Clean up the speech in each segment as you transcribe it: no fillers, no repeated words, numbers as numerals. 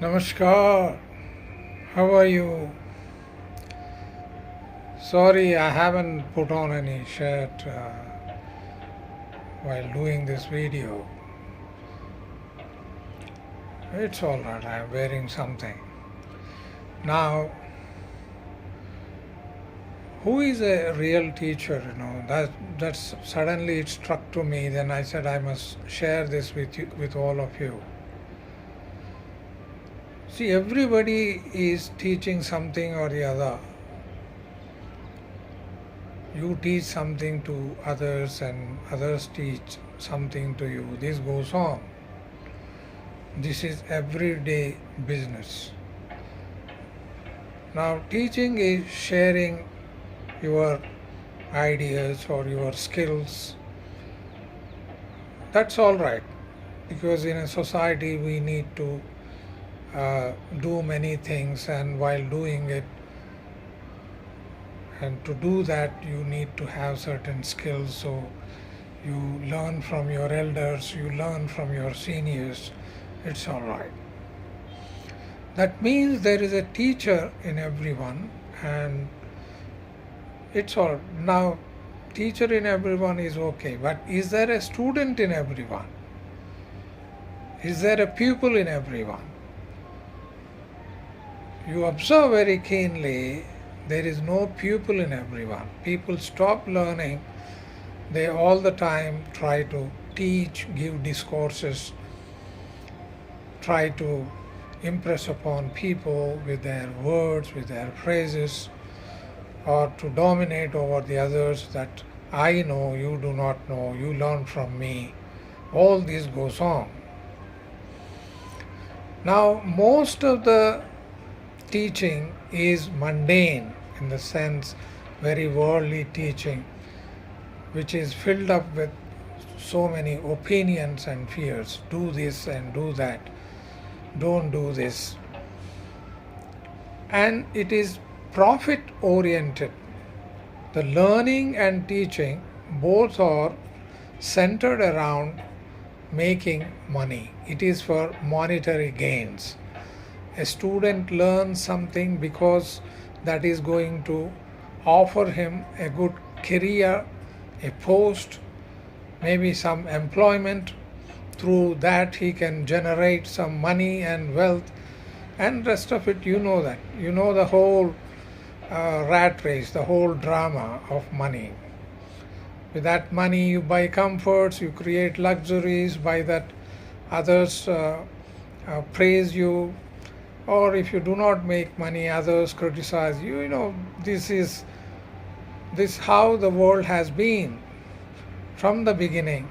Namaskar. How are you? Sorry, I haven't put on any shirt while doing this video. It's alright, I'm wearing something. Now, who is a real teacher? That's suddenly it struck to me. Then I said I must share this with you, with all of you. See, everybody is teaching something or the other. You teach something to others and others teach something to you. This goes on. This is everyday business. Now, teaching is sharing your ideas or your skills. That's all right, because in a society we need to do many things, and while doing it, and to do that you need to have certain skills. So you learn from your elders, you learn from your seniors. It's all right. That means there is a teacher in everyone, and it's all. Now, teacher in everyone is okay, but is there a student in everyone? Is there a pupil in everyone? You observe very keenly, there is no pupil in everyone. People stop learning. They all the time try to teach, give discourses, try to impress upon people with their words, with their phrases, or to dominate over the others, that I know, you do not know, you learn from me. All this goes on. Now, most of the teaching is mundane, in the sense very worldly teaching, which is filled up with so many opinions and fears. Do this and do that. Don't do this. And it is profit oriented. The learning and teaching both are centered around making money. It is for monetary gains. A student learns something because that is going to offer him a good career, a post, maybe some employment. Through that he can generate some money and wealth, and rest of it, you know that. You know the whole rat race, the whole drama of money. With that money you buy comforts, you create luxuries, by that others praise you, or if you do not make money, others criticize you. This is how the world has been from the beginning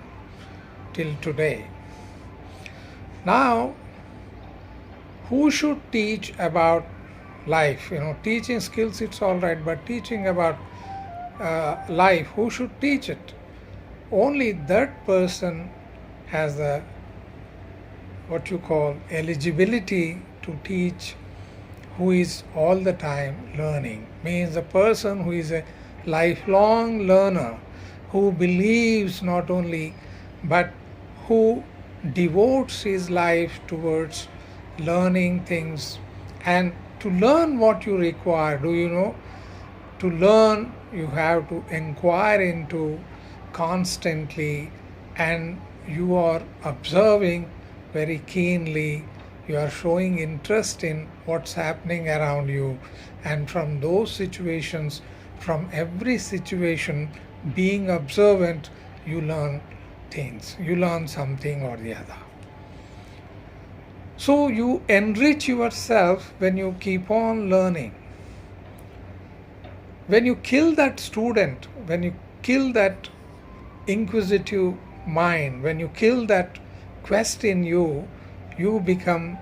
till today. Now, who should teach about life? Teaching skills, it's all right, but teaching about life, who should teach it? Only that person has the what you call eligibility to teach, who is all the time learning. Means the person who is a lifelong learner, who believes not only, but who devotes his life towards learning things. And to learn what you require, do you know? To learn, you have to inquire into constantly, and you are observing very keenly. You are showing interest in what's happening around you, and from those situations, from every situation, being observant, you learn things. You learn something or the other. So you enrich yourself when you keep on learning. When you kill that student, when you kill that inquisitive mind, when you kill that quest in you, you become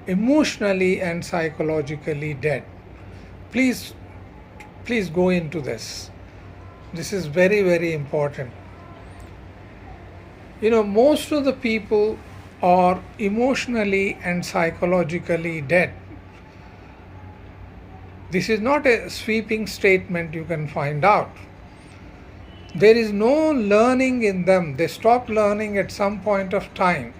emotionally and psychologically dead. Please go into this. This is very, very important. Most of the people are emotionally and psychologically dead. This is not a sweeping statement you can find out. There is no learning in them. They stop learning at some point of time.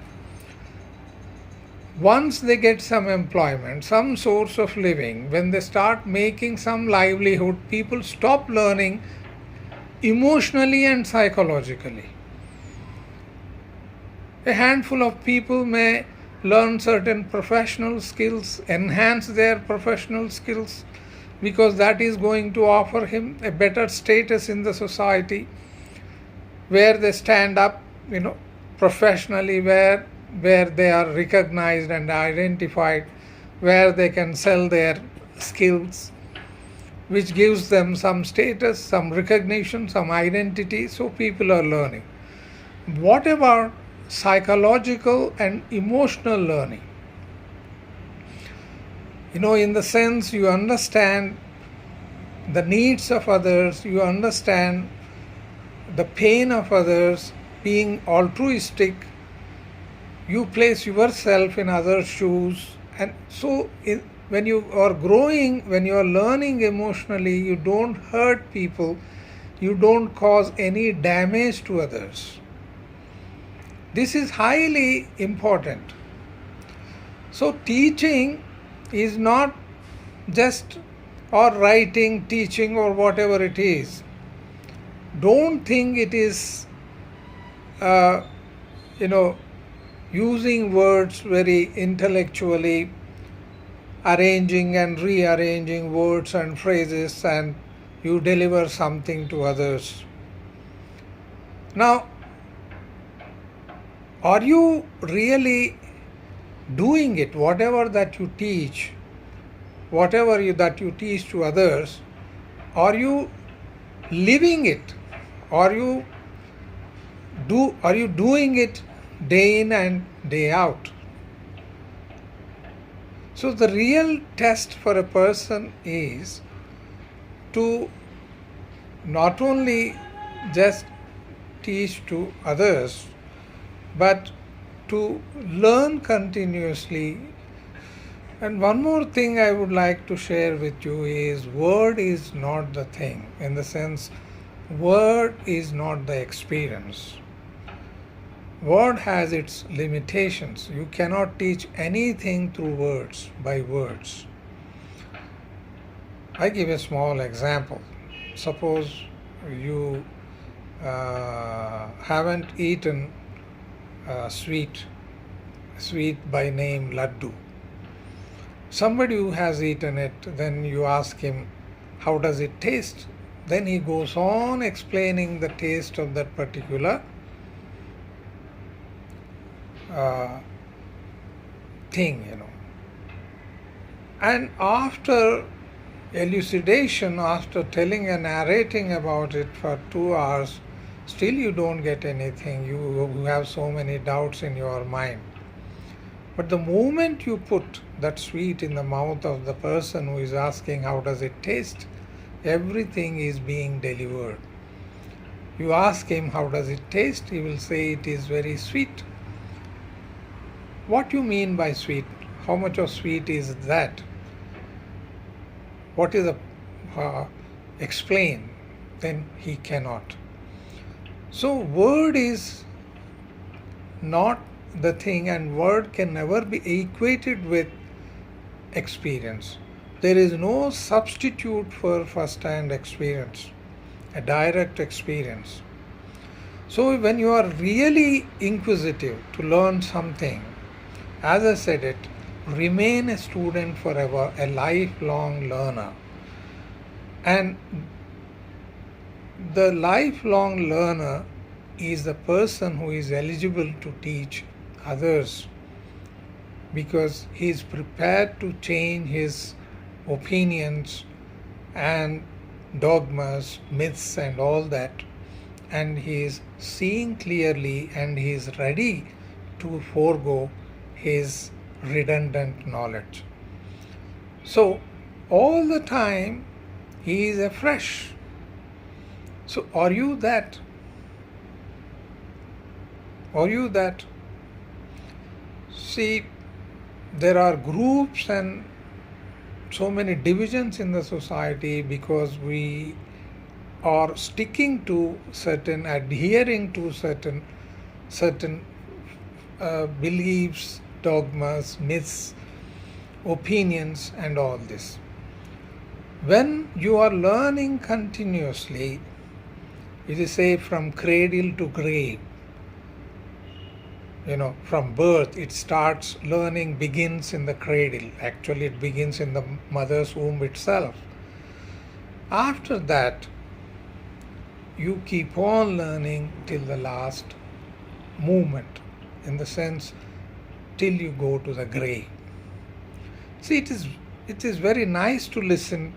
Once they get some employment, some source of living, when they start making some livelihood, people stop learning emotionally and psychologically. A handful of people may learn certain professional skills, enhance their professional skills, because that is going to offer him a better status in the society, where they stand up, professionally, where they are recognized and identified, where they can sell their skills, which gives them some status, some recognition, some identity. So people are learning. What about psychological and emotional learning? In the sense you understand the needs of others, you understand the pain of others, being altruistic, you place yourself in others' shoes. And so when you are growing, when you are learning emotionally, you don't hurt people, you don't cause any damage to others. This is highly important. So teaching is not just or writing, teaching, or whatever it is. Don't think it is using words very intellectually, arranging and rearranging words and phrases, and you deliver something to others. Now, are you really doing it? Whatever that you teach, that you teach to others, are you living it? Are you doing it day in and day out? So the real test for a person is to not only just teach to others, but to learn continuously. And one more thing I would like to share with you is, word is not the thing, in the sense, word is not the experience. Word has its limitations. You cannot teach anything through words, by words. I give a small example. Suppose you haven't eaten sweet by name laddu. Somebody who has eaten it, then you ask him, how does it taste? Then he goes on explaining the taste of that particular thing, And after elucidation, after telling and narrating about it for 2 hours, still you don't get anything. You have so many doubts in your mind. But the moment you put that sweet in the mouth of the person who is asking how does it taste, everything is being delivered. You ask him how does it taste, he will say it is very sweet. What you mean by sweet? How much of sweet is that? What is explain? Then he cannot. So word is not the thing, and word can never be equated with experience. There is no substitute for first-hand experience, a direct experience. So when you are really inquisitive to learn something, as I said it, remain a student forever, a lifelong learner. And the lifelong learner is the person who is eligible to teach others, because he is prepared to change his opinions and dogmas, myths and all that, and he is seeing clearly and he is ready to forego his redundant knowledge. So all the time he is afresh. So are you that? Are you that? See, there are groups and so many divisions in the society because we are adhering to certain beliefs, dogmas, myths, opinions, and all this. When you are learning continuously, it is say from cradle to grave. From birth, it starts, learning begins in the cradle. Actually, it begins in the mother's womb itself. After that, you keep on learning till the last moment, in the sense, till you go to the grave. See, it is very nice to listen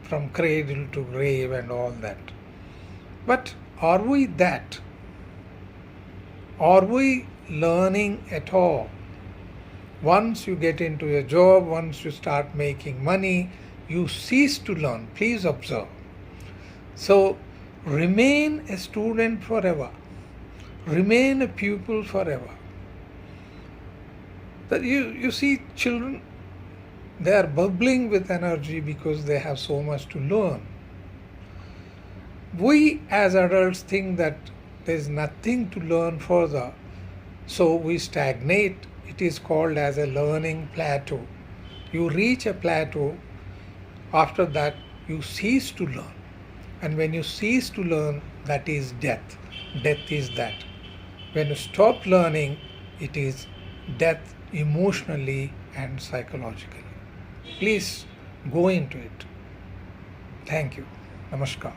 from cradle to grave and all that. But are we that? Are we learning at all? Once you get into a job, once you start making money, you cease to learn. Please observe. So, remain a student forever. Remain a pupil forever. But you see, children, they are bubbling with energy because they have so much to learn. We as adults think that there is nothing to learn further, so we stagnate. It is called as a learning plateau. You reach a plateau, after that you cease to learn. And when you cease to learn, that is death. Death is that. When you stop learning, it is death emotionally and psychologically. Please go into it. Thank you. Namaskar.